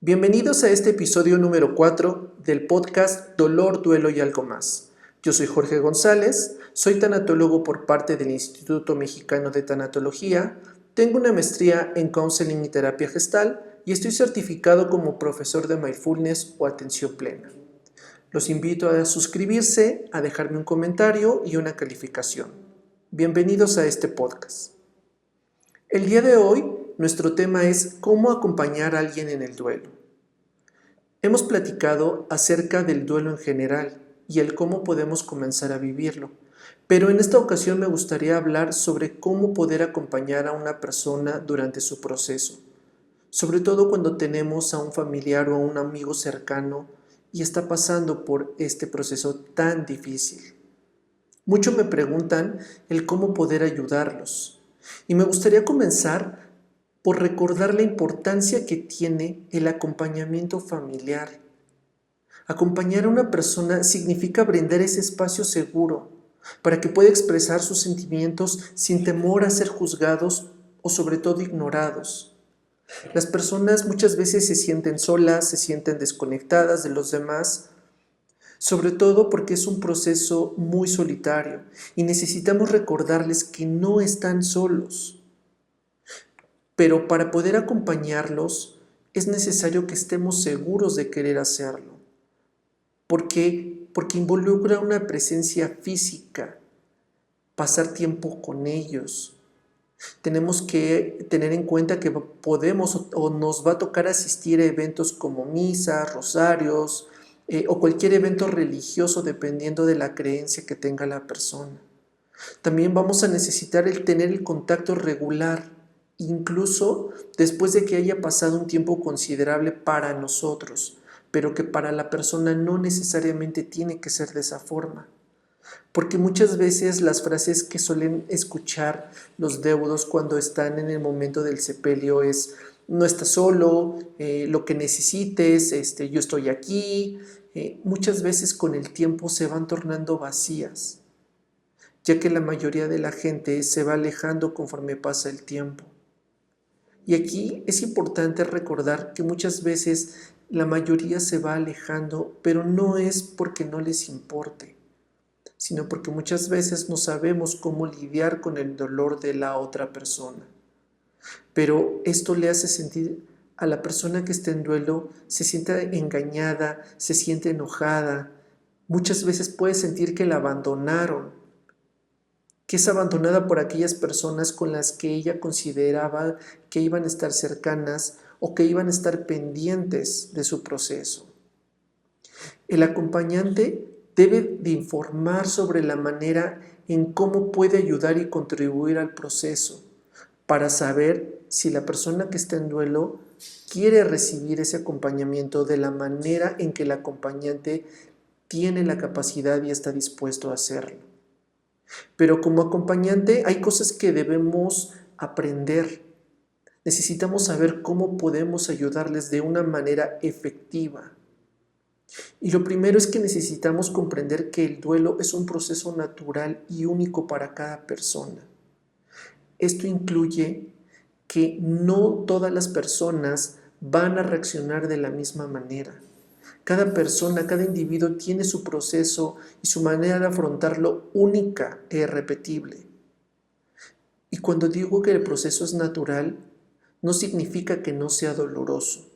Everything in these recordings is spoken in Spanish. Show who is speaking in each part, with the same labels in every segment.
Speaker 1: Bienvenidos a este episodio número 4 del podcast Dolor, Duelo y Algo Más. Yo soy Jorge González, soy tanatólogo por parte del Instituto Mexicano de Tanatología, tengo una maestría en Counseling y Terapia Gestal y estoy certificado como profesor de Mindfulness o Atención Plena. Los invito a suscribirse, a dejarme un comentario y una calificación. Bienvenidos a este podcast. El día de hoy, nuestro tema es cómo acompañar a alguien en el duelo. Hemos platicado acerca del duelo en general y el cómo podemos comenzar a vivirlo, pero en esta ocasión me gustaría hablar sobre cómo poder acompañar a una persona durante su proceso, sobre todo cuando tenemos a un familiar o a un amigo cercano y está pasando por este proceso tan difícil. Muchos me preguntan el cómo poder ayudarlos y me gustaría comenzar por recordar la importancia que tiene el acompañamiento familiar. Acompañar a una persona significa brindar ese espacio seguro para que pueda expresar sus sentimientos sin temor a ser juzgados o sobre todo ignorados. Las personas muchas veces se sienten solas, se sienten desconectadas de los demás, sobre todo porque es un proceso muy solitario y necesitamos recordarles que no están solos. Pero para poder acompañarlos es necesario que estemos seguros de querer hacerlo. ¿Por qué? Porque involucra una presencia física, pasar tiempo con ellos. Tenemos que tener en cuenta que podemos o nos va a tocar asistir a eventos como misas, rosarios o cualquier evento religioso dependiendo de la creencia que tenga la persona. También vamos a necesitar tener el contacto regular, incluso después de que haya pasado un tiempo considerable para nosotros, pero que para la persona no necesariamente tiene que ser de esa forma. Porque muchas veces las frases que suelen escuchar los deudos cuando están en el momento del sepelio es: no estás solo, lo que necesites, yo estoy aquí. Muchas veces con el tiempo se van tornando vacías, ya que la mayoría de la gente se va alejando conforme pasa el tiempo. Y aquí es importante recordar que muchas veces la mayoría se va alejando, pero no es porque no les importe, sino porque muchas veces no sabemos cómo lidiar con el dolor de la otra persona. Pero esto le hace sentir a la persona que está en duelo, se siente engañada, se siente enojada, muchas veces puede sentir que la abandonaron, que es abandonada por aquellas personas con las que ella consideraba que iban a estar cercanas o que iban a estar pendientes de su proceso. El acompañante debe de informar sobre la manera en cómo puede ayudar y contribuir al proceso para saber si la persona que está en duelo quiere recibir ese acompañamiento de la manera en que el acompañante tiene la capacidad y está dispuesto a hacerlo. Pero como acompañante hay cosas que debemos aprender. Necesitamos saber cómo podemos ayudarles de una manera efectiva. Y lo primero es que necesitamos comprender que el duelo es un proceso natural y único para cada persona. Esto incluye que no todas las personas van a reaccionar de la misma manera. Cada persona, cada individuo tiene su proceso y su manera de afrontarlo única e irrepetible. Y cuando digo que el proceso es natural, no significa que no sea doloroso.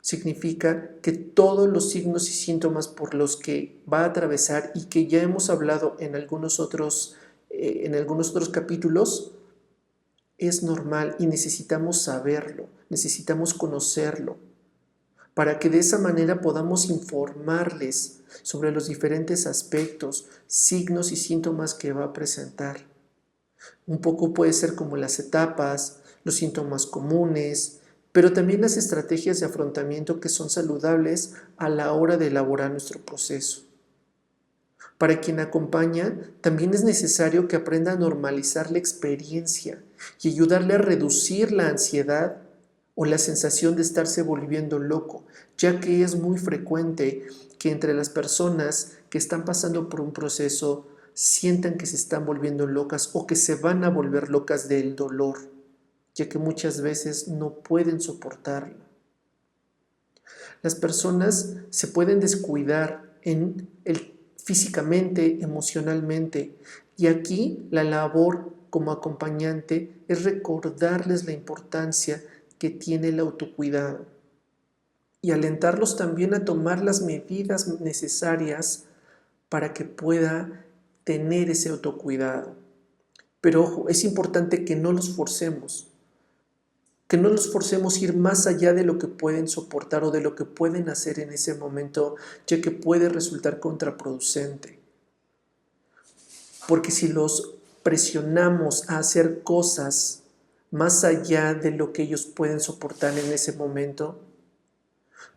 Speaker 1: Significa que todos los signos y síntomas por los que va a atravesar y que ya hemos hablado en algunos otros capítulos, es normal y necesitamos saberlo, necesitamos conocerlo, para que de esa manera podamos informarles sobre los diferentes aspectos, signos y síntomas que va a presentar. Un poco puede ser como las etapas, los síntomas comunes, pero también las estrategias de afrontamiento que son saludables a la hora de elaborar nuestro proceso. Para quien acompaña, también es necesario que aprenda a normalizar la experiencia y ayudarle a reducir la ansiedad o la sensación de estarse volviendo loco, ya que es muy frecuente que entre las personas que están pasando por un proceso sientan que se están volviendo locas o que se van a volver locas del dolor, ya que muchas veces no pueden soportarlo. Las personas se pueden descuidar físicamente, emocionalmente, y aquí la labor como acompañante es recordarles la importancia que tiene el autocuidado y alentarlos también a tomar las medidas necesarias para que pueda tener ese autocuidado. Pero ojo, es importante que no los forcemos, a ir más allá de lo que pueden soportar o de lo que pueden hacer en ese momento, ya que puede resultar contraproducente. Porque si los presionamos a hacer cosas más allá de lo que ellos pueden soportar en ese momento,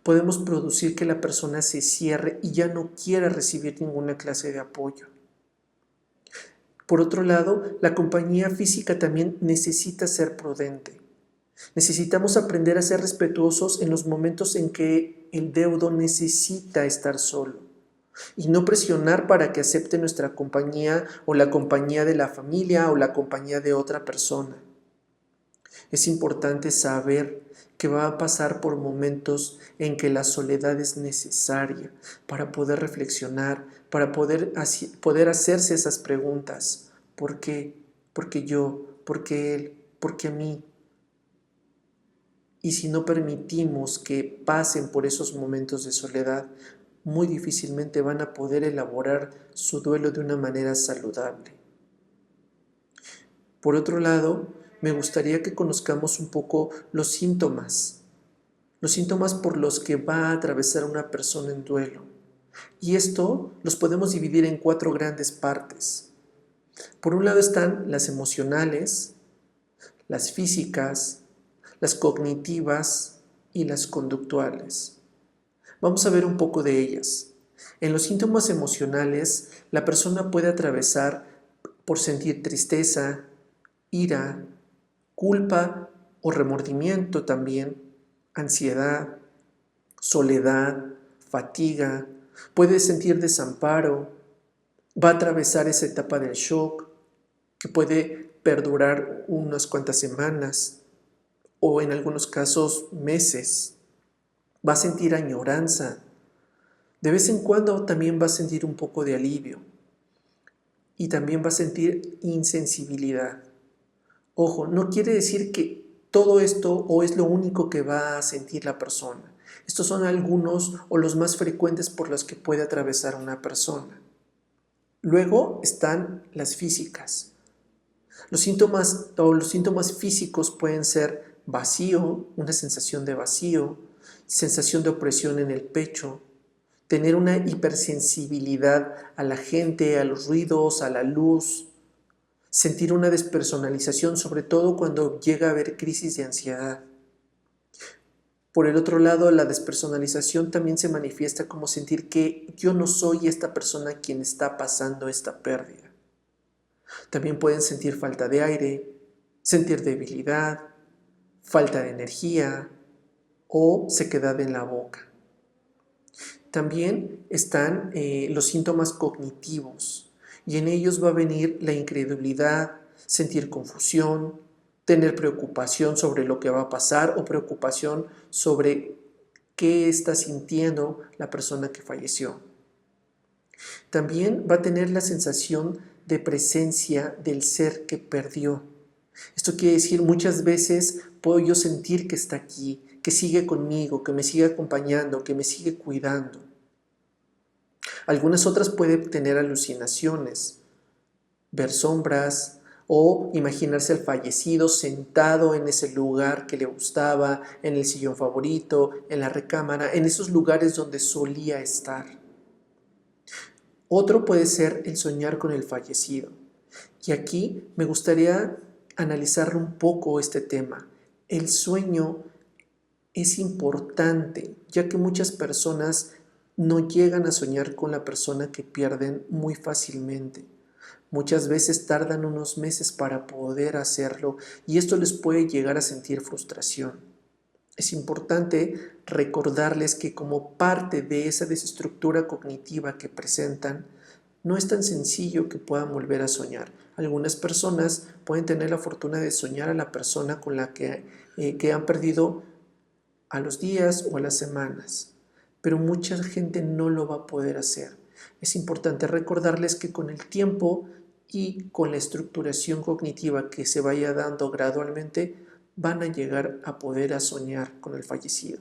Speaker 1: podemos producir que la persona se cierre y ya no quiera recibir ninguna clase de apoyo. Por otro lado, la compañía física también necesita ser prudente. Necesitamos aprender a ser respetuosos en los momentos en que el deudo necesita estar solo y no presionar para que acepte nuestra compañía o la compañía de la familia o la compañía de otra persona. Es importante saber que va a pasar por momentos en que la soledad es necesaria para poder reflexionar, para poder hacerse esas preguntas. ¿Por qué? ¿Por qué yo? ¿Por qué él? ¿Por qué a mí? Y si no permitimos que pasen por esos momentos de soledad, muy difícilmente van a poder elaborar su duelo de una manera saludable. Por otro lado, me gustaría que conozcamos un poco los síntomas por los que va a atravesar una persona en duelo. Y esto los podemos dividir en 4 grandes partes. Por un lado están las emocionales, las físicas, las cognitivas y las conductuales. Vamos a ver un poco de ellas. En los síntomas emocionales, la persona puede atravesar por sentir tristeza, ira, culpa o remordimiento también, ansiedad, soledad, fatiga, puede sentir desamparo, va a atravesar esa etapa del shock que puede perdurar unas cuantas semanas o en algunos casos meses. Va a sentir añoranza. De vez en cuando también va a sentir un poco de alivio y también va a sentir insensibilidad. Ojo, no quiere decir que todo esto o es lo único que va a sentir la persona. Estos son algunos o los más frecuentes por los que puede atravesar una persona. Luego están las físicas. Los síntomas físicos pueden ser vacío, una sensación de vacío, sensación de opresión en el pecho, tener una hipersensibilidad a la gente, a los ruidos, a la luz, sentir una despersonalización, sobre todo cuando llega a haber crisis de ansiedad. Por el otro lado, la despersonalización también se manifiesta como sentir que yo no soy esta persona quien está pasando esta pérdida. También pueden sentir falta de aire, sentir debilidad, falta de energía o sequedad en la boca. También están los síntomas cognitivos y en ellos va a venir la incredulidad, sentir confusión, tener preocupación sobre lo que va a pasar o preocupación sobre qué está sintiendo la persona que falleció. También va a tener la sensación de presencia del ser que perdió. Esto quiere decir, muchas veces puedo yo sentir que está aquí, que sigue conmigo, que me sigue acompañando, que me sigue cuidando. Algunas otras pueden tener alucinaciones, ver sombras o imaginarse al fallecido sentado en ese lugar que le gustaba, en el sillón favorito, en la recámara, en esos lugares donde solía estar. Otro puede ser el soñar con el fallecido. Y aquí me gustaría analizar un poco este tema. El sueño es importante, ya que muchas personas no llegan a soñar con la persona que pierden muy fácilmente. Muchas veces tardan unos meses para poder hacerlo y esto les puede llegar a sentir frustración. Es importante recordarles que como parte de esa desestructura cognitiva que presentan, no es tan sencillo que puedan volver a soñar. Algunas personas pueden tener la fortuna de soñar a la persona con la que han perdido a los días o a las semanas, pero mucha gente no lo va a poder hacer. Es importante recordarles que con el tiempo y con la estructuración cognitiva que se vaya dando gradualmente, van a llegar a poder soñar con el fallecido.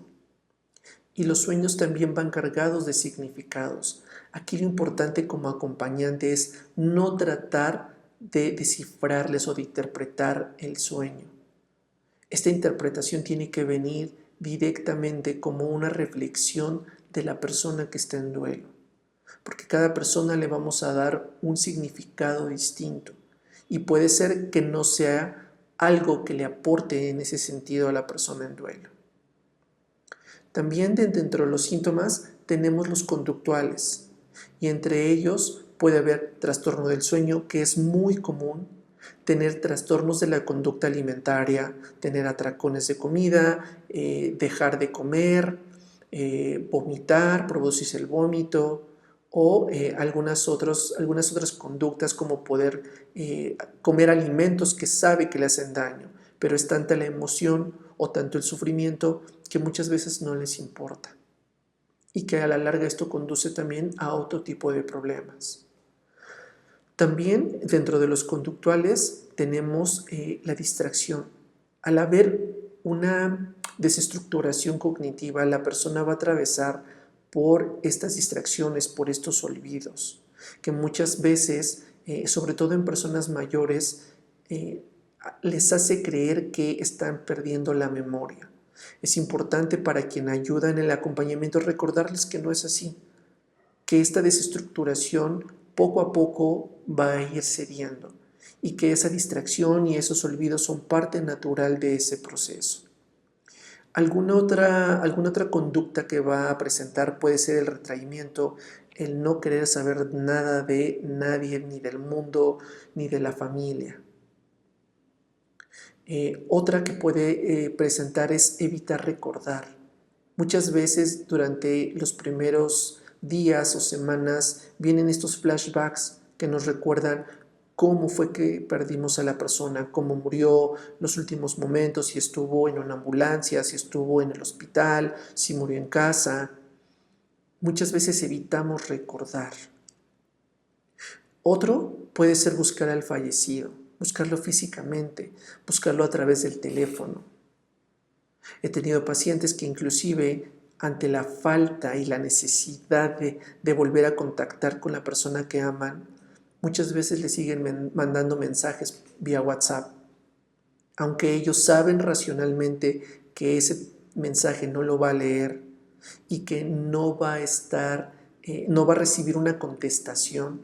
Speaker 1: Y los sueños también van cargados de significados. Aquí lo importante como acompañante es no tratar de descifrarles o de interpretar el sueño. Esta interpretación tiene que venir directamente como una reflexión de la persona que está en duelo, porque cada persona le vamos a dar un significado distinto y puede ser que no sea algo que le aporte en ese sentido a la persona en duelo. También dentro de los síntomas tenemos los conductuales y entre ellos puede haber trastorno del sueño, que es muy común, tener trastornos de la conducta alimentaria, tener atracones de comida, dejar de comer, vomitar, producirse el vómito o algunas otras conductas como poder comer alimentos que sabe que le hacen daño, pero es tanta la emoción o tanto el sufrimiento que muchas veces no les importa y que a la larga esto conduce también a otro tipo de problemas. También dentro de los conductuales tenemos la distracción. Al haber una desestructuración cognitiva, la persona va a atravesar por estas distracciones, por estos olvidos, que muchas veces, sobre todo en personas mayores, les hace creer que están perdiendo la memoria. Es importante para quien ayuda en el acompañamiento recordarles que no es así, que esta desestructuración poco a poco va a ir cediendo y que esa distracción y esos olvidos son parte natural de ese proceso. Alguna otra conducta que va a presentar puede ser el retraimiento, el no querer saber nada de nadie, ni del mundo, ni de la familia. Otra que puede presentar es evitar recordar. Muchas veces durante los primeros días o semanas vienen estos flashbacks que nos recuerdan cómo fue que perdimos a la persona, cómo murió, los últimos momentos, si estuvo en una ambulancia, si estuvo en el hospital, si murió en casa. Muchas veces evitamos recordar. Otro puede ser buscar al fallecido, buscarlo físicamente, buscarlo a través del teléfono. He tenido pacientes que inclusive ante la falta y la necesidad de volver a contactar con la persona que aman, muchas veces le siguen mandando mensajes vía WhatsApp, aunque ellos saben racionalmente que ese mensaje no lo va a leer y que no va a recibir una contestación.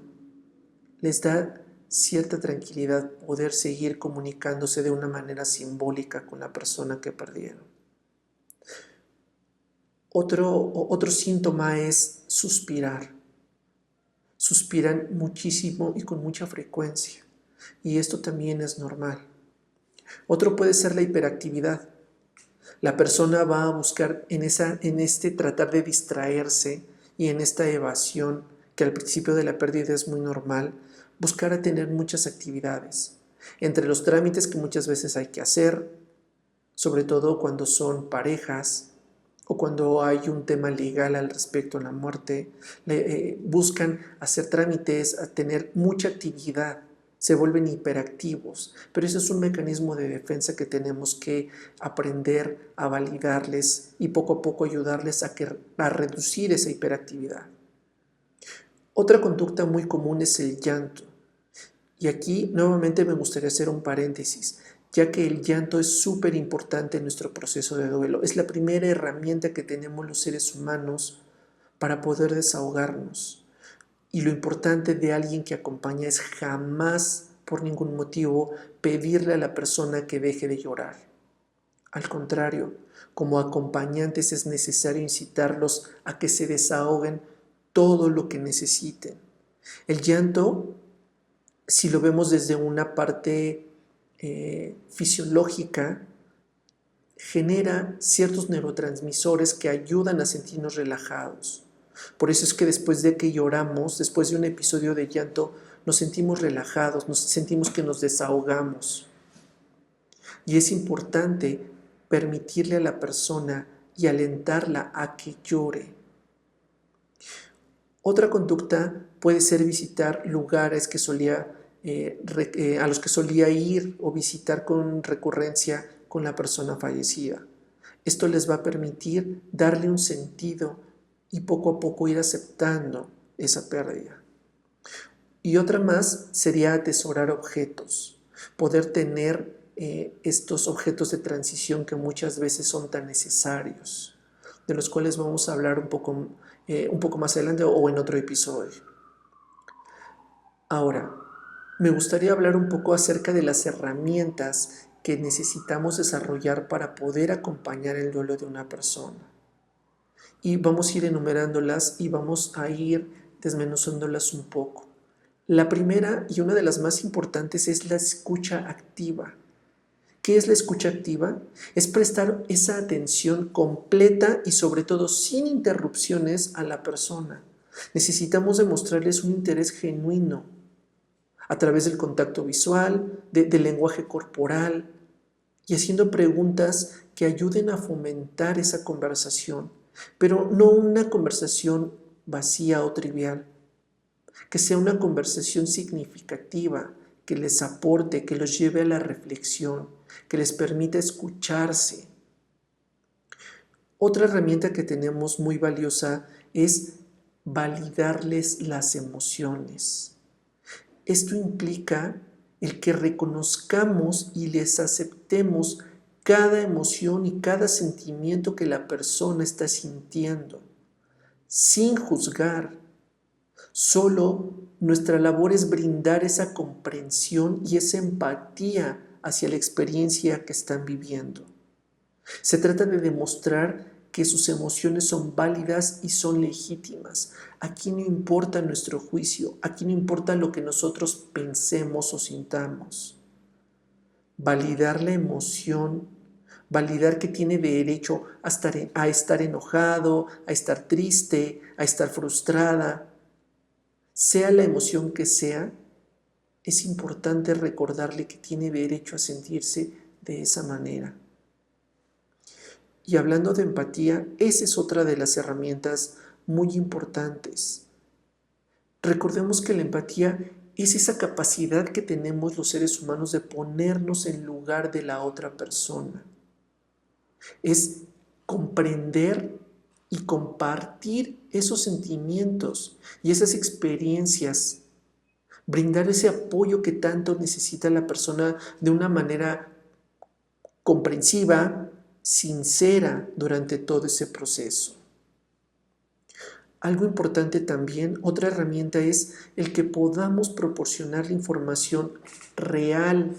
Speaker 1: Les da cierta tranquilidad poder seguir comunicándose de una manera simbólica con la persona que perdieron. Otro síntoma es suspirar. Suspiran muchísimo y con mucha frecuencia, y esto también es normal. Otro puede ser la hiperactividad. La persona va a buscar en este tratar de distraerse y en esta evasión, que al principio de la pérdida es muy normal, buscar a tener muchas actividades. Entre los trámites que muchas veces hay que hacer, sobre todo cuando son parejas o cuando hay un tema legal al respecto a la muerte, buscan hacer trámites, a tener mucha actividad, se vuelven hiperactivos, pero ese es un mecanismo de defensa que tenemos que aprender a validarles y poco a poco ayudarles a reducir esa hiperactividad. Otra conducta muy común es el llanto. Y aquí nuevamente me gustaría hacer un paréntesis, ya que el llanto es súper importante en nuestro proceso de duelo. Es la primera herramienta que tenemos los seres humanos para poder desahogarnos. Y lo importante de alguien que acompaña es jamás, por ningún motivo, pedirle a la persona que deje de llorar. Al contrario, como acompañantes es necesario incitarlos a que se desahoguen todo lo que necesiten. El llanto, si lo vemos desde una parte fisiológica, genera ciertos neurotransmisores que ayudan a sentirnos relajados. Por eso es que después de que lloramos, después de un episodio de llanto, nos sentimos relajados, nos sentimos que nos desahogamos. Y es importante permitirle a la persona y alentarla a que llore. Otra conducta puede ser visitar lugares que a los que solía ir o visitar con recurrencia con la persona fallecida. Esto les va a permitir darle un sentido y poco a poco ir aceptando esa pérdida. Y otra más sería atesorar objetos, poder tener estos objetos de transición que muchas veces son tan necesarios, de los cuales vamos a hablar un poco más adelante o en otro episodio. Ahora, me gustaría hablar un poco acerca de las herramientas que necesitamos desarrollar para poder acompañar el duelo de una persona. Y vamos a ir enumerándolas y vamos a ir desmenuzándolas un poco. La primera y una de las más importantes es la escucha activa. ¿Qué es la escucha activa? Es prestar esa atención completa y sobre todo sin interrupciones a la persona. Necesitamos demostrarles un interés genuino a través del contacto visual, del lenguaje corporal y haciendo preguntas que ayuden a fomentar esa conversación, pero no una conversación vacía o trivial, que sea una conversación significativa, que les aporte, que los lleve a la reflexión, que les permita escucharse. Otra herramienta que tenemos muy valiosa es validarles las emociones. Esto implica el que reconozcamos y les aceptemos cada emoción y cada sentimiento que la persona está sintiendo, sin juzgar. Solo nuestra labor es brindar esa comprensión y esa empatía hacia la experiencia que están viviendo. Se trata de demostrar que sus emociones son válidas y son legítimas. Aquí no importa nuestro juicio, aquí no importa lo que nosotros pensemos o sintamos. Validar la emoción, validar que tiene derecho a estar enojado, a estar triste, a estar frustrada. Sea la emoción que sea, es importante recordarle que tiene derecho a sentirse de esa manera. Y hablando de empatía, esa es otra de las herramientas muy importantes. Recordemos que la empatía es esa capacidad que tenemos los seres humanos de ponernos en lugar de la otra persona. Es comprender y compartir esos sentimientos y esas experiencias, brindar ese apoyo que tanto necesita la persona de una manera comprensiva, sincera durante todo ese proceso. Algo importante también, otra herramienta es el que podamos proporcionar la información real,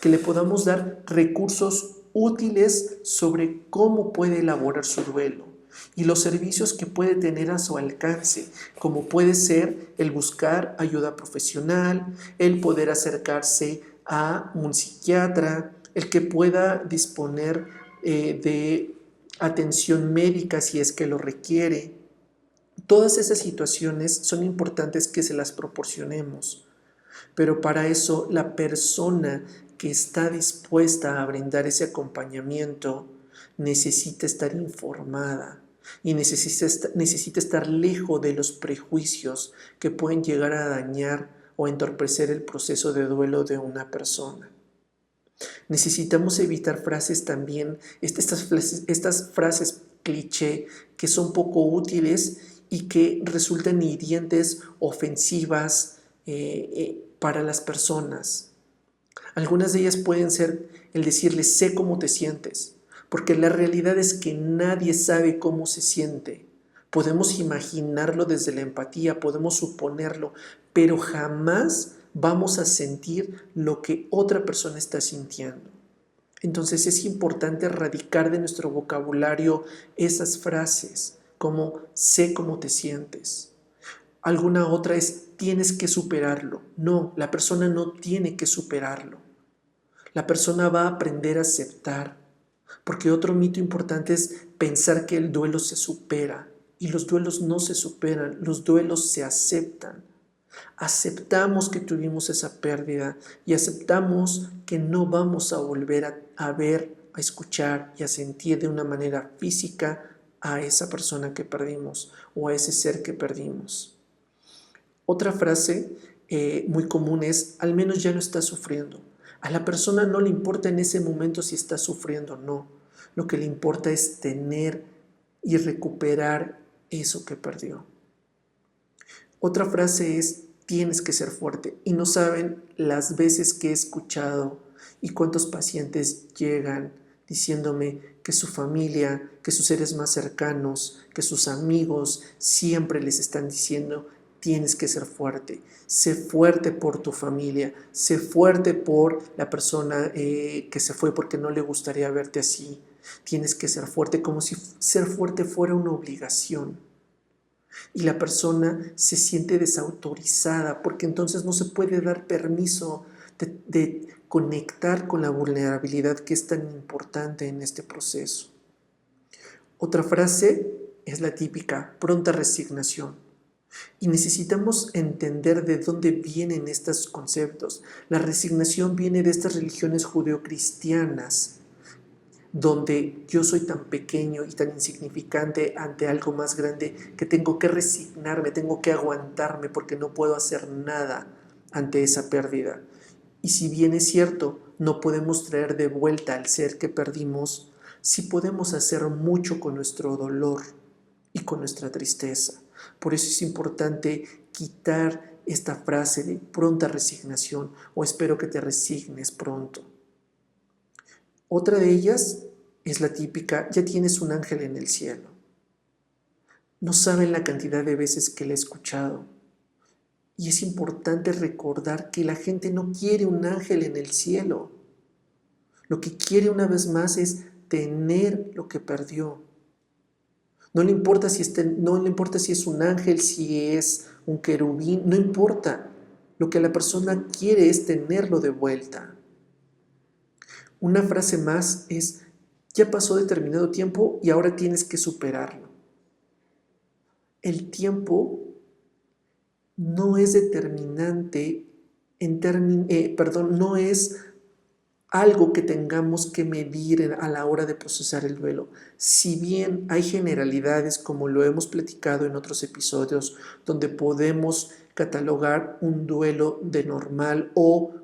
Speaker 1: que le podamos dar recursos útiles sobre cómo puede elaborar su duelo y los servicios que puede tener a su alcance, como puede ser el buscar ayuda profesional, el poder acercarse a un psiquiatra, el que pueda disponer de atención médica si es que lo requiere. Todas esas situaciones son importantes que se las proporcionemos, pero para eso la persona que está dispuesta a brindar ese acompañamiento necesita estar informada y necesita estar lejos de los prejuicios que pueden llegar a dañar o entorpecer el proceso de duelo de una persona. Necesitamos evitar frases también, estas frases cliché que son poco útiles y que resultan hirientes, ofensivas para las personas. Algunas de ellas pueden ser el decirle sé cómo te sientes, porque la realidad es que nadie sabe cómo se siente. Podemos imaginarlo desde la empatía, podemos suponerlo, pero jamás vamos a sentir lo que otra persona está sintiendo. Entonces es importante erradicar de nuestro vocabulario esas frases como sé cómo te sientes. Alguna otra es tienes que superarlo. No, la persona no tiene que superarlo. La persona va a aprender a aceptar, porque otro mito importante es pensar que el duelo se supera y los duelos no se superan, los duelos se aceptan. Aceptamos que tuvimos esa pérdida y aceptamos que no vamos a volver a ver a escuchar y a sentir de una manera física a esa persona que perdimos o a ese ser que perdimos. Otra frase muy común es: al menos ya no está sufriendo. A la persona no le importa en ese momento si está sufriendo o no. Lo que le importa es tener y recuperar eso que perdió. Otra frase es: tienes que ser fuerte. Y no saben las veces que he escuchado y cuántos pacientes llegan diciéndome que su familia, que sus seres más cercanos, que sus amigos siempre les están diciendo: tienes que ser fuerte. Sé fuerte por tu familia, sé fuerte por la persona que se fue porque no le gustaría verte así. Tienes que ser fuerte, como si ser fuerte fuera una obligación. Y la persona se siente desautorizada porque entonces no se puede dar permiso de conectar con la vulnerabilidad que es tan importante en este proceso. Otra frase es la típica: pronta resignación. Y necesitamos entender de dónde vienen estos conceptos. La resignación viene de estas religiones judeocristianas, donde yo soy tan pequeño y tan insignificante ante algo más grande que tengo que resignarme, tengo que aguantarme porque no puedo hacer nada ante esa pérdida. Y si bien es cierto, no podemos traer de vuelta al ser que perdimos, sí podemos hacer mucho con nuestro dolor y con nuestra tristeza. Por eso es importante quitar esta frase de pronta resignación o espero que te resignes pronto. Otra de ellas es la típica: ya tienes un ángel en el cielo. No saben la cantidad de veces que la he escuchado. Y es importante recordar que la gente no quiere un ángel en el cielo. Lo que quiere una vez más es tener lo que perdió. No le importa si es un ángel, si es un querubín, no importa. Lo que la persona quiere es tenerlo de vuelta. Una frase más es: ya pasó determinado tiempo y ahora tienes que superarlo. El tiempo no es determinante no es algo que tengamos que medir a la hora de procesar el duelo. Si bien hay generalidades, como lo hemos platicado en otros episodios, donde podemos catalogar un duelo de normal o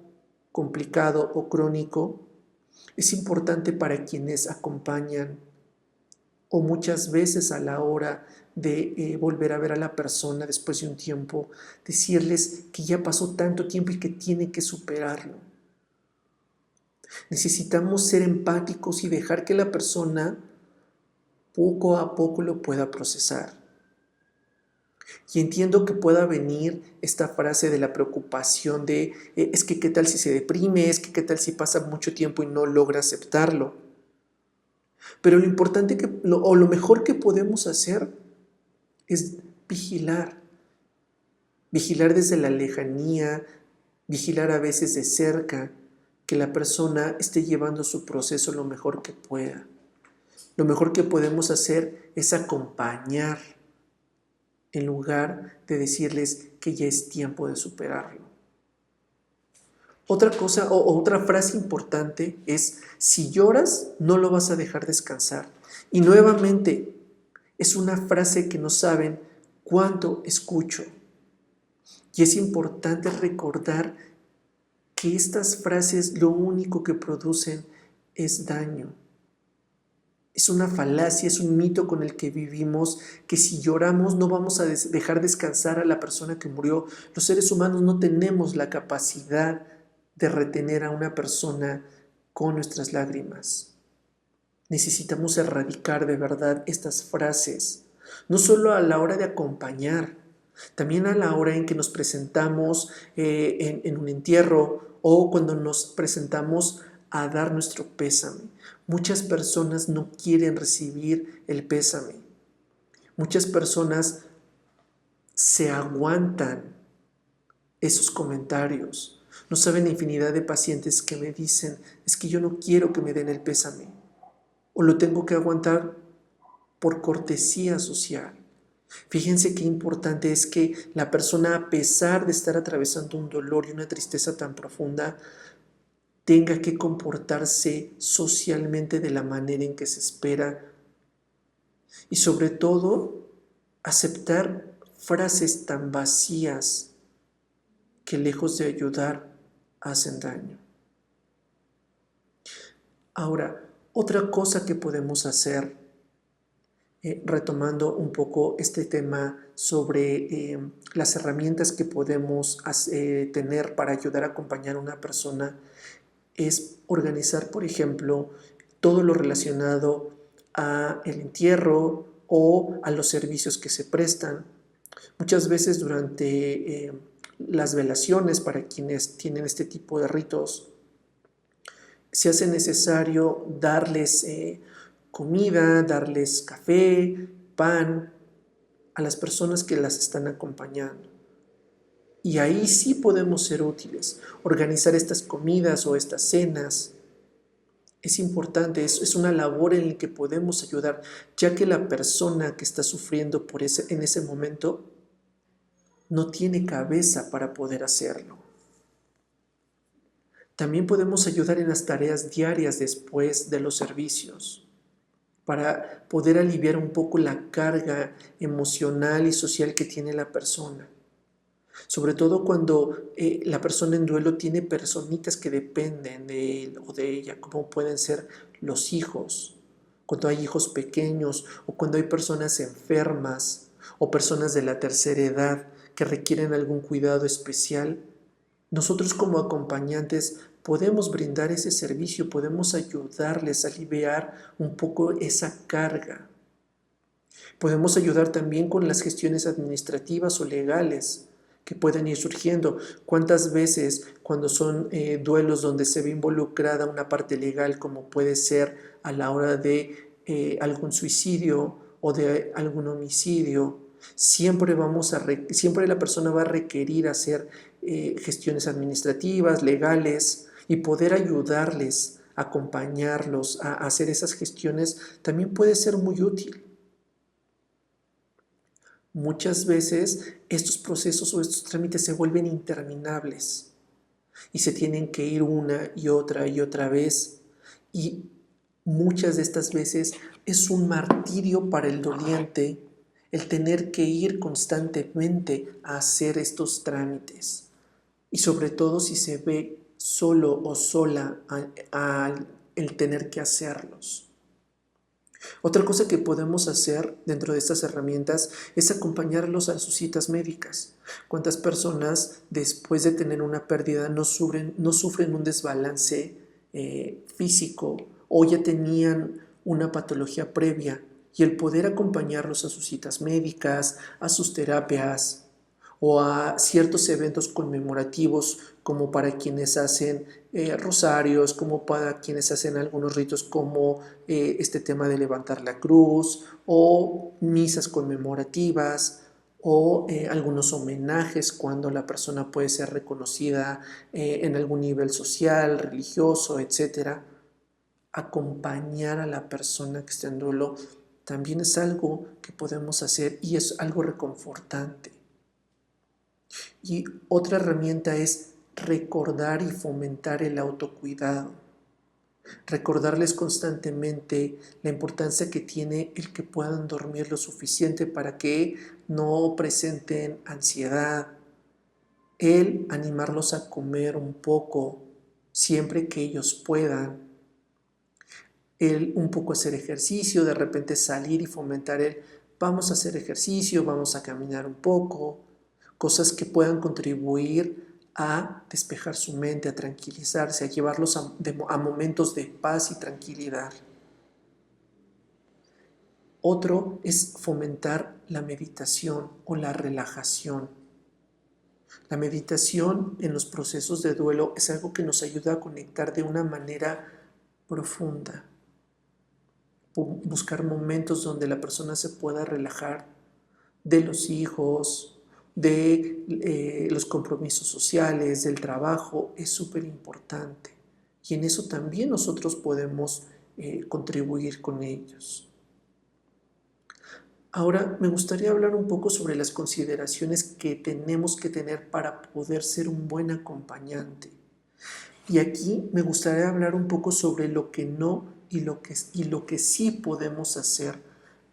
Speaker 1: complicado o crónico, es importante para quienes acompañan o muchas veces a la hora de volver a ver a la persona después de un tiempo, decirles que ya pasó tanto tiempo y que tiene que superarlo. Necesitamos ser empáticos y dejar que la persona poco a poco lo pueda procesar. Y entiendo que pueda venir esta frase de la preocupación de es que qué tal si se deprime, es que qué tal si pasa mucho tiempo y no logra aceptarlo. Pero lo importante lo mejor que podemos hacer es vigilar. Vigilar desde la lejanía, vigilar a veces de cerca, que la persona esté llevando su proceso lo mejor que pueda. Lo mejor que podemos hacer es acompañar en lugar de decirles que ya es tiempo de superarlo. Otra cosa o otra frase importante es: si lloras, no lo vas a dejar descansar. Y nuevamente, es una frase que no saben cuánto escucho. Y es importante recordar que estas frases lo único que producen es daño. Es una falacia, es un mito con el que vivimos, que si lloramos no vamos a dejar descansar a la persona que murió. Los seres humanos no tenemos la capacidad de retener a una persona con nuestras lágrimas. Necesitamos erradicar de verdad estas frases, no solo a la hora de acompañar, también a la hora en que nos presentamos en un entierro o cuando nos presentamos a dar nuestro pésame. Muchas personas no quieren recibir el pésame. Muchas personas se aguantan esos comentarios. No saben la infinidad de pacientes que me dicen: es que yo no quiero que me den el pésame, o lo tengo que aguantar por cortesía social. Fíjense qué importante es que la persona, a pesar de estar atravesando un dolor y una tristeza tan profunda, tenga que comportarse socialmente de la manera en que se espera y sobre todo aceptar frases tan vacías que lejos de ayudar hacen daño. Ahora, otra cosa que podemos hacer, retomando un poco este tema sobre las herramientas que podemos tener para ayudar a acompañar a una persona, es organizar, por ejemplo, todo lo relacionado a el entierro o a los servicios que se prestan. Muchas veces durante las velaciones, para quienes tienen este tipo de ritos, se hace necesario darles comida, darles café, pan a las personas que las están acompañando. Y ahí sí podemos ser útiles. Organizar estas comidas o estas cenas es importante, es una labor en la que podemos ayudar, ya que la persona que está sufriendo en ese momento no tiene cabeza para poder hacerlo. También podemos ayudar en las tareas diarias después de los servicios, para poder aliviar un poco la carga emocional y social que tiene la persona. Sobre todo cuando la persona en duelo tiene personitas que dependen de él o de ella, como pueden ser los hijos, cuando hay hijos pequeños o cuando hay personas enfermas o personas de la tercera edad que requieren algún cuidado especial. Nosotros como acompañantes podemos brindar ese servicio, podemos ayudarles a aliviar un poco esa carga. Podemos ayudar también con las gestiones administrativas o legales que pueden ir surgiendo. ¿Cuántas veces cuando son duelos donde se ve involucrada una parte legal, como puede ser a la hora de algún suicidio o de algún homicidio, siempre la persona va a requerir hacer gestiones administrativas, legales, y poder ayudarles, acompañarlos a hacer esas gestiones también puede ser muy útil? Muchas veces estos procesos o estos trámites se vuelven interminables y se tienen que ir una y otra vez, y muchas de estas veces es un martirio para el doliente el tener que ir constantemente a hacer estos trámites, y sobre todo si se ve solo o sola al el tener que hacerlos. Otra cosa que podemos hacer dentro de estas herramientas es acompañarlos a sus citas médicas. ¿Cuántas personas después de tener una pérdida no sufren un desbalance físico o ya tenían una patología previa? Y el poder acompañarlos a sus citas médicas, a sus terapias o a ciertos eventos conmemorativos, como para quienes hacen rosarios, como para quienes hacen algunos ritos como este tema de levantar la cruz, o misas conmemorativas, o algunos homenajes cuando la persona puede ser reconocida en algún nivel social, religioso, etc. Acompañar a la persona que está en duelo también es algo que podemos hacer y es algo reconfortante. Y otra herramienta es recordar y fomentar el autocuidado. Recordarles constantemente la importancia que tiene el que puedan dormir lo suficiente para que no presenten ansiedad. El animarlos a comer un poco siempre que ellos puedan. El un poco hacer ejercicio, de repente salir y fomentar el vamos a hacer ejercicio, vamos a caminar un poco. Cosas que puedan contribuir a despejar su mente, a tranquilizarse, a llevarlos a momentos de paz y tranquilidad. Otro es fomentar la meditación o la relajación. La meditación en los procesos de duelo es algo que nos ayuda a conectar de una manera profunda. Buscar momentos donde la persona se pueda relajar de los hijos, de los compromisos sociales, del trabajo, es súper importante. Y en eso también nosotros podemos contribuir con ellos. Ahora me gustaría hablar un poco sobre las consideraciones que tenemos que tener para poder ser un buen acompañante. Y aquí me gustaría hablar un poco sobre lo que no y lo que sí podemos hacer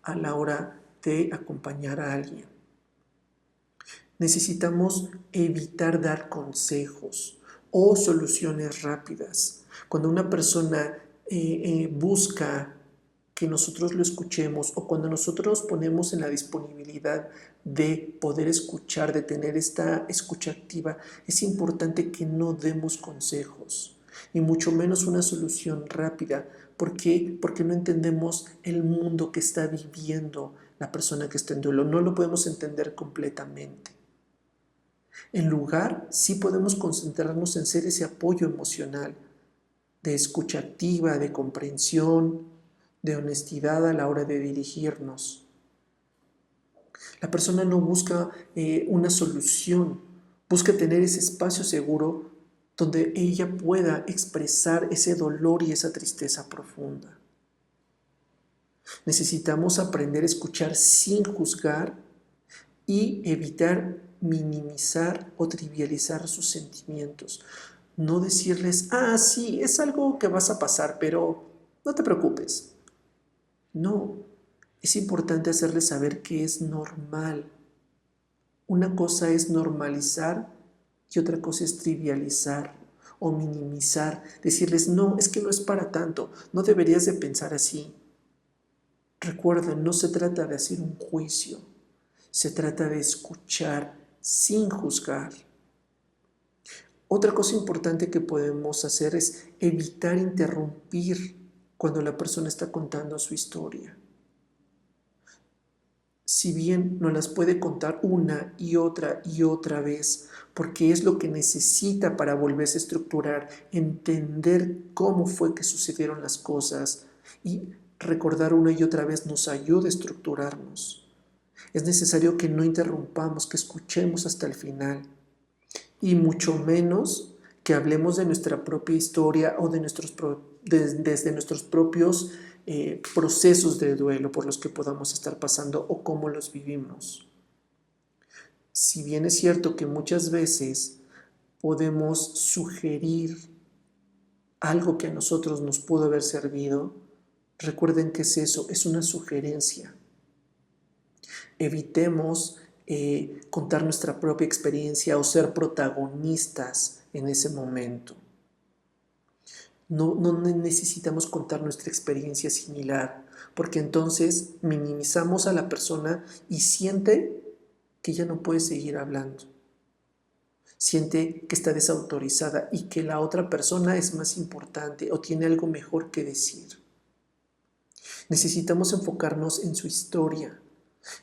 Speaker 1: a la hora de acompañar a alguien. Necesitamos evitar dar consejos o soluciones rápidas. Cuando una persona busca que nosotros lo escuchemos o cuando nosotros ponemos en la disponibilidad de poder escuchar, de tener esta escucha activa, es importante que no demos consejos y mucho menos una solución rápida. ¿Por qué? Porque no entendemos el mundo que está viviendo la persona que está en duelo. No lo podemos entender completamente. En lugar, sí podemos concentrarnos en ser ese apoyo emocional, de escucha activa, de comprensión, de honestidad a la hora de dirigirnos. La persona no busca una solución, busca tener ese espacio seguro donde ella pueda expresar ese dolor y esa tristeza profunda. Necesitamos aprender a escuchar sin juzgar y evitar minimizar o trivializar sus sentimientos. No decirles, sí, es algo que vas a pasar, pero no te preocupes. No, es importante hacerles saber que es normal. Una cosa es normalizar y otra cosa es trivializar o minimizar. Decirles, no, es que no es para tanto, no deberías de pensar así. Recuerden, no se trata de hacer un juicio, se trata de escuchar sin juzgar. Otra cosa importante que podemos hacer es evitar interrumpir cuando la persona está contando su historia. Si bien nos las puede contar una y otra vez, porque es lo que necesita para volverse a estructurar, entender cómo fue que sucedieron las cosas y recordar una y otra vez nos ayuda a estructurarnos. Es necesario que no interrumpamos, que escuchemos hasta el final y mucho menos que hablemos de nuestra propia historia o desde nuestros propios procesos de duelo por los que podamos estar pasando o cómo los vivimos. Si bien es cierto que muchas veces podemos sugerir algo que a nosotros nos pudo haber servido, recuerden que es eso, es una sugerencia. Evitemos contar nuestra propia experiencia o ser protagonistas en ese momento. No necesitamos contar nuestra experiencia similar, porque entonces minimizamos a la persona y siente que ya no puede seguir hablando. Siente que está desautorizada y que la otra persona es más importante o tiene algo mejor que decir. Necesitamos enfocarnos en su historia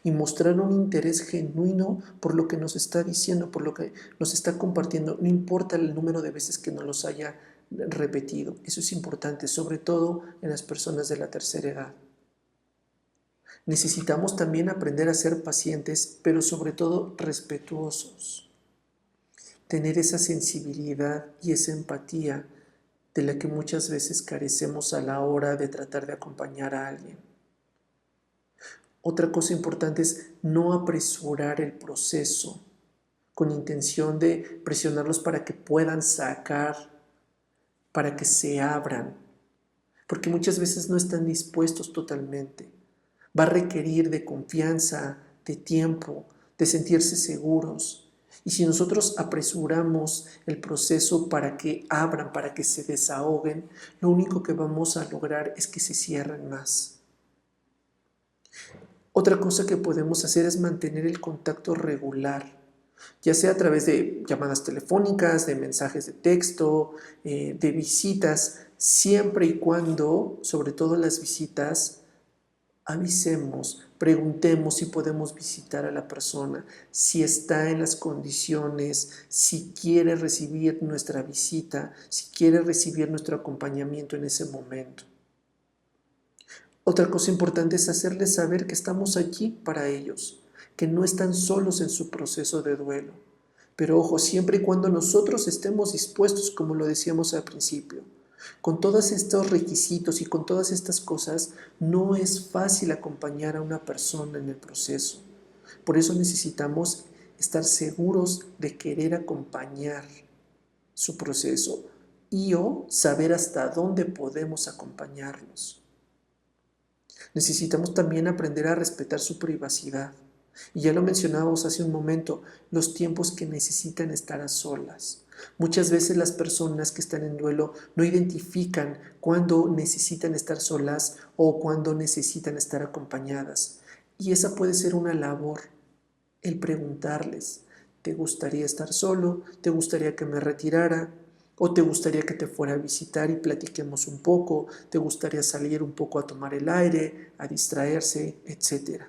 Speaker 1: y mostrar un interés genuino por lo que nos está diciendo, por lo que nos está compartiendo, no importa el número de veces que nos los haya repetido. Eso es importante, sobre todo en las personas de la tercera edad. Necesitamos también aprender a ser pacientes, pero sobre todo respetuosos. Tener esa sensibilidad y esa empatía de la que muchas veces carecemos a la hora de tratar de acompañar a alguien. Otra cosa importante es no apresurar el proceso con intención de presionarlos para que puedan sacar, para que se abran, porque muchas veces no están dispuestos totalmente. Va a requerir de confianza, de tiempo, de sentirse seguros. Y si nosotros apresuramos el proceso para que abran, para que se desahoguen, lo único que vamos a lograr es que se cierren más. Otra cosa que podemos hacer es mantener el contacto regular, ya sea a través de llamadas telefónicas, de mensajes de texto, de visitas, siempre y cuando, sobre todo las visitas, avisemos, preguntemos si podemos visitar a la persona, si está en las condiciones, si quiere recibir nuestra visita, si quiere recibir nuestro acompañamiento en ese momento. Otra cosa importante es hacerles saber que estamos allí para ellos, que no están solos en su proceso de duelo. Pero ojo, siempre y cuando nosotros estemos dispuestos, como lo decíamos al principio. Con todos estos requisitos y con todas estas cosas, no es fácil acompañar a una persona en el proceso. Por eso necesitamos estar seguros de querer acompañar su proceso, y o saber hasta dónde podemos acompañarlos. Necesitamos también aprender a respetar su privacidad. Y ya lo mencionábamos hace un momento, los tiempos que necesitan estar a solas. Muchas veces las personas que están en duelo no identifican cuándo necesitan estar solas o cuándo necesitan estar acompañadas. Y esa puede ser una labor, el preguntarles, ¿te gustaría estar solo? ¿Te gustaría que me retirara? ¿O te gustaría que te fuera a visitar y platiquemos un poco? ¿Te gustaría salir un poco a tomar el aire, a distraerse, etcétera?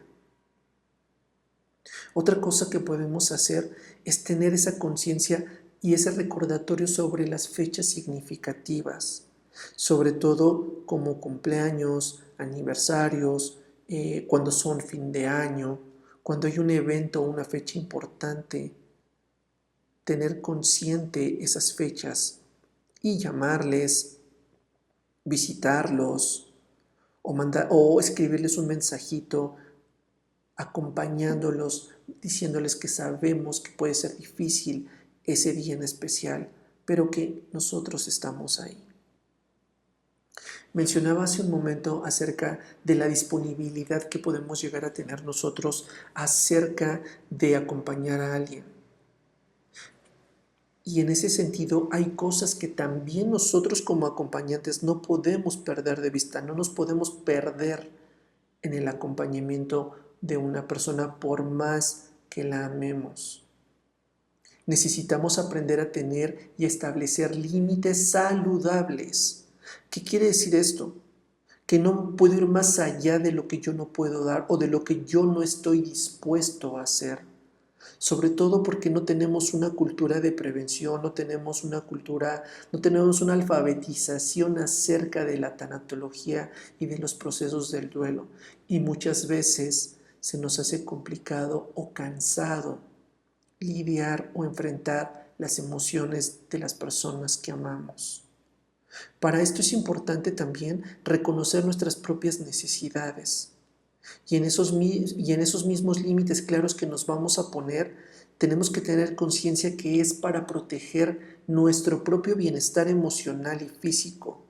Speaker 1: Otra cosa que podemos hacer es tener esa conciencia y ese recordatorio sobre las fechas significativas, sobre todo como cumpleaños, aniversarios, cuando son fin de año, cuando hay un evento o una fecha importante, tener consciente esas fechas y llamarles, visitarlos o escribirles un mensajito acompañándolos, diciéndoles que sabemos que puede ser difícil ese día en especial, pero que nosotros estamos ahí. Mencionaba hace un momento acerca de la disponibilidad que podemos llegar a tener nosotros acerca de acompañar a alguien. Y en ese sentido hay cosas que también nosotros como acompañantes no podemos perder de vista, no nos podemos perder en el acompañamiento de una persona por más que la amemos. Necesitamos aprender a tener y establecer límites saludables. ¿Qué quiere decir esto? Que no puedo ir más allá de lo que yo no puedo dar o de lo que yo no estoy dispuesto a hacer. Sobre todo porque no tenemos una cultura de prevención, no tenemos una alfabetización acerca de la tanatología y de los procesos del duelo. Y muchas veces se nos hace complicado o cansado lidiar o enfrentar las emociones de las personas que amamos. Para esto es importante también reconocer nuestras propias necesidades. Y en esos mismos límites claros que nos vamos a poner, tenemos que tener conciencia que es para proteger nuestro propio bienestar emocional y físico,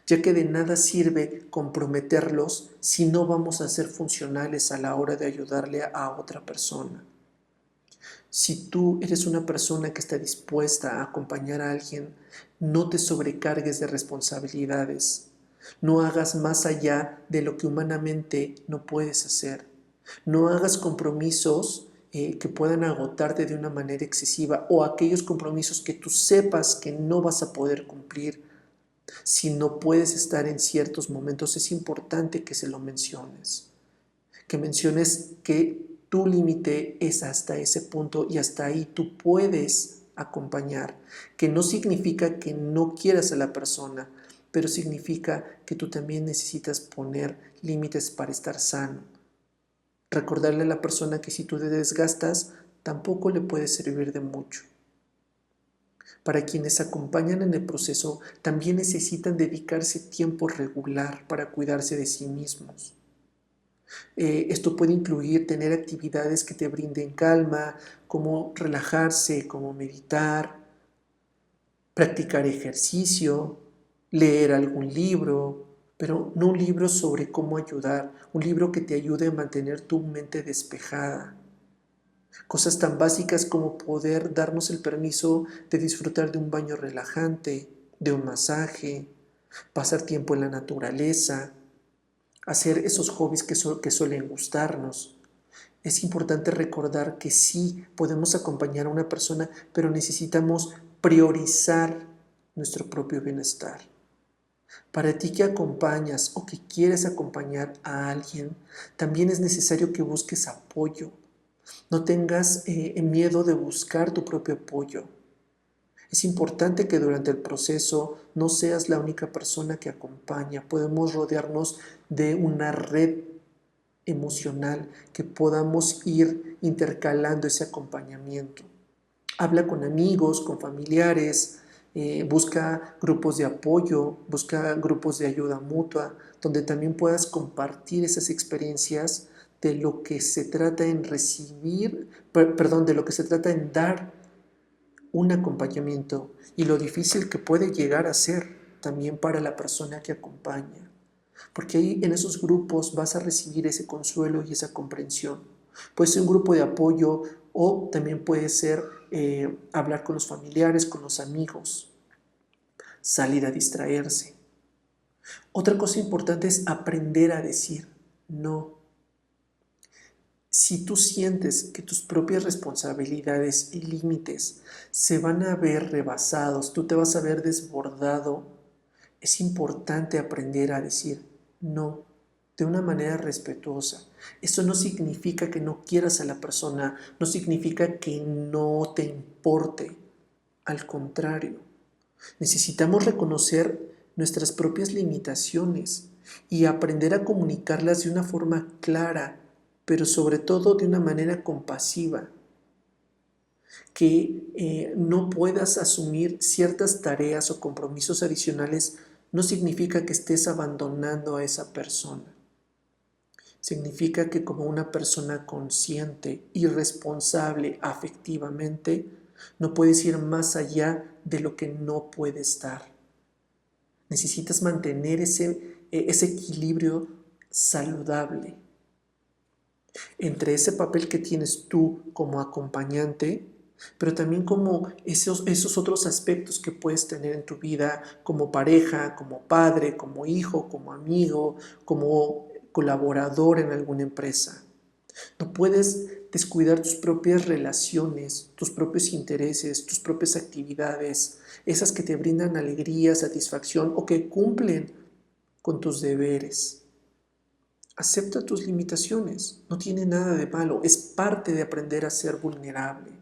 Speaker 1: ya que de nada sirve comprometerlos si no vamos a ser funcionales a la hora de ayudarle a otra persona. Si tú eres una persona que está dispuesta a acompañar a alguien, no te sobrecargues de responsabilidades. No hagas más allá de lo que humanamente no puedes hacer. No hagas compromisos que puedan agotarte de una manera excesiva o aquellos compromisos que tú sepas que no vas a poder cumplir. Si no puedes estar en ciertos momentos, es importante que se lo menciones. Que menciones que tu límite es hasta ese punto y hasta ahí tú puedes acompañar. Que no significa que no quieras a la persona, pero significa que tú también necesitas poner límites para estar sano. Recordarle a la persona que si tú te desgastas, tampoco le puede servir de mucho. Para quienes acompañan en el proceso, también necesitan dedicarse tiempo regular para cuidarse de sí mismos. Esto puede incluir tener actividades que te brinden calma, como relajarse, como meditar, practicar ejercicio, leer algún libro, pero no un libro sobre cómo ayudar, un libro que te ayude a mantener tu mente despejada. Cosas tan básicas como poder darnos el permiso de disfrutar de un baño relajante, de un masaje, pasar tiempo en la naturaleza, hacer esos hobbies que suelen gustarnos. Es importante recordar que sí podemos acompañar a una persona, pero necesitamos priorizar nuestro propio bienestar. Para ti que acompañas o que quieres acompañar a alguien, también es necesario que busques apoyo. No tengas miedo de buscar tu propio apoyo. Es importante que durante el proceso no seas la única persona que acompaña. Podemos rodearnos de una red emocional que podamos ir intercalando ese acompañamiento. Habla con amigos, con familiares, busca grupos de apoyo, busca grupos de ayuda mutua, donde también puedas compartir esas experiencias de lo que se trata en recibir, de lo que se trata en dar un acompañamiento y lo difícil que puede llegar a ser también para la persona que acompaña. Porque ahí en esos grupos vas a recibir ese consuelo y esa comprensión. Puede ser un grupo de apoyo o también puede ser hablar con los familiares, con los amigos, salir a distraerse. Otra cosa importante es aprender a decir no. Si tú sientes que tus propias responsabilidades y límites se van a ver rebasados, tú te vas a ver desbordado, es importante aprender a decir no de una manera respetuosa. Eso no significa que no quieras a la persona, no significa que no te importe. Al contrario, necesitamos reconocer nuestras propias limitaciones y aprender a comunicarlas de una forma clara, pero sobre todo de una manera compasiva. Que no puedas asumir ciertas tareas o compromisos adicionales no significa que estés abandonando a esa persona. Significa que como una persona consciente y responsable afectivamente, no puedes ir más allá de lo que no puedes dar. Necesitas mantener ese equilibrio saludable entre ese papel que tienes tú como acompañante, pero también como esos otros aspectos que puedes tener en tu vida como pareja, como padre, como hijo, como amigo, como colaborador en alguna empresa. No puedes descuidar tus propias relaciones, tus propios intereses, tus propias actividades, esas que te brindan alegría, satisfacción o que cumplen con tus deberes. Acepta tus limitaciones, no tiene nada de malo, es parte de aprender a ser vulnerable.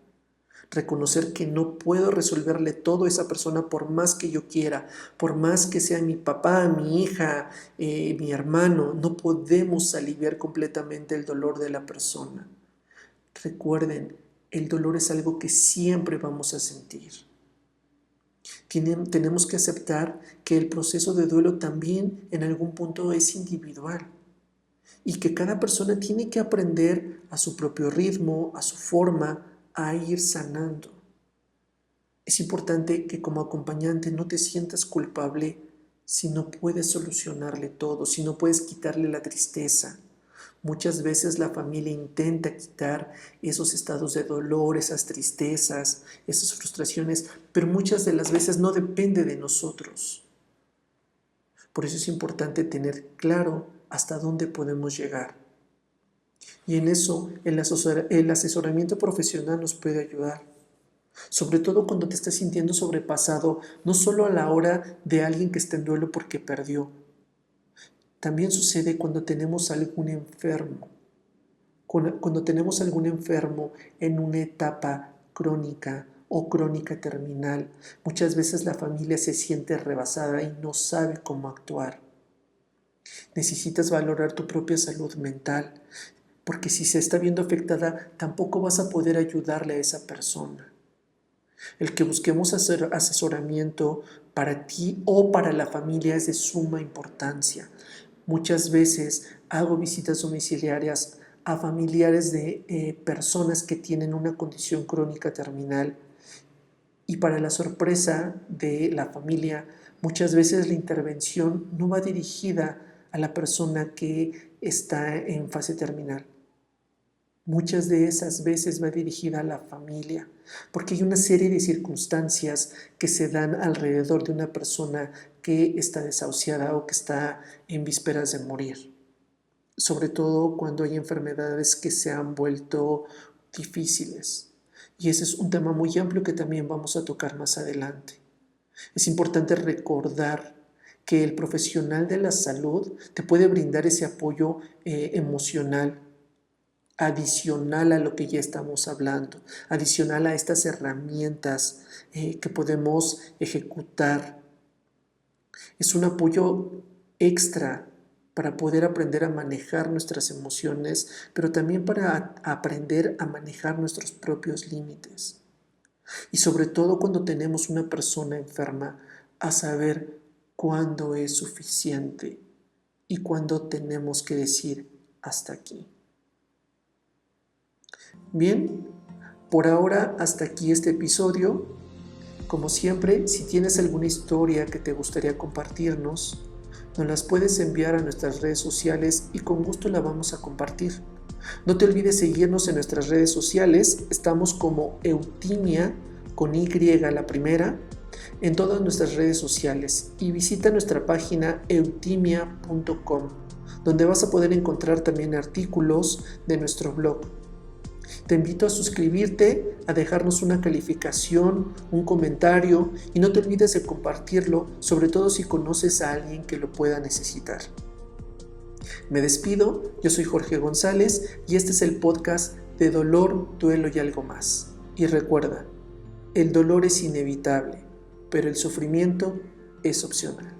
Speaker 1: Reconocer que no puedo resolverle todo a esa persona por más que yo quiera, por más que sea mi papá, mi hija, mi hermano, no podemos aliviar completamente el dolor de la persona. Recuerden, el dolor es algo que siempre vamos a sentir. Tenemos que aceptar que el proceso de duelo también en algún punto es individual y que cada persona tiene que aprender a su propio ritmo, a su forma, a ir sanando. Es importante que como acompañante no te sientas culpable si no puedes solucionarle todo, si no puedes quitarle la tristeza. Muchas veces la familia intenta quitar esos estados de dolor, esas tristezas, esas frustraciones, pero muchas de las veces no depende de nosotros. Por eso es importante tener claro hasta dónde podemos llegar. Y en eso el asesoramiento profesional nos puede ayudar. Sobre todo cuando te estás sintiendo sobrepasado, no solo a la hora de alguien que está en duelo porque perdió. También sucede cuando tenemos algún enfermo. Cuando tenemos algún enfermo en una etapa crónica o crónica terminal, muchas veces la familia se siente rebasada y no sabe cómo actuar. Necesitas valorar tu propia salud mental, porque si se está viendo afectada, tampoco vas a poder ayudarle a esa persona. El que busquemos asesoramiento para ti o para la familia es de suma importancia. Muchas veces hago visitas domiciliarias a familiares de personas que tienen una condición crónica terminal y para la sorpresa de la familia, muchas veces la intervención no va dirigida a la persona que está en fase terminal. Muchas de esas veces va dirigida a la familia, porque hay una serie de circunstancias que se dan alrededor de una persona que está desahuciada o que está en vísperas de morir. Sobre todo cuando hay enfermedades que se han vuelto difíciles. Y ese es un tema muy amplio que también vamos a tocar más adelante. Es importante recordar que el profesional de la salud te puede brindar ese apoyo emocional adicional a lo que ya estamos hablando, adicional a estas herramientas que podemos ejecutar. Es un apoyo extra para poder aprender a manejar nuestras emociones, pero también para aprender a manejar nuestros propios límites. Y sobre todo cuando tenemos una persona enferma, a saber cuándo es suficiente y cuándo tenemos que decir hasta aquí. Bien, por ahora hasta aquí este episodio. Como siempre, si tienes alguna historia que te gustaría compartirnos, nos las puedes enviar a nuestras redes sociales y con gusto la vamos a compartir. No te olvides seguirnos en nuestras redes sociales, estamos como Eutimia con Y la primera, en todas nuestras redes sociales y visita nuestra página eutimia.com, donde vas a poder encontrar también artículos de nuestro blog. Te invito a suscribirte, a dejarnos una calificación, un comentario y no te olvides de compartirlo, sobre todo si conoces a alguien que lo pueda necesitar. Me despido, yo soy Jorge González y este es el podcast de Dolor, Duelo y Algo Más. Y recuerda, el dolor es inevitable, pero el sufrimiento es opcional.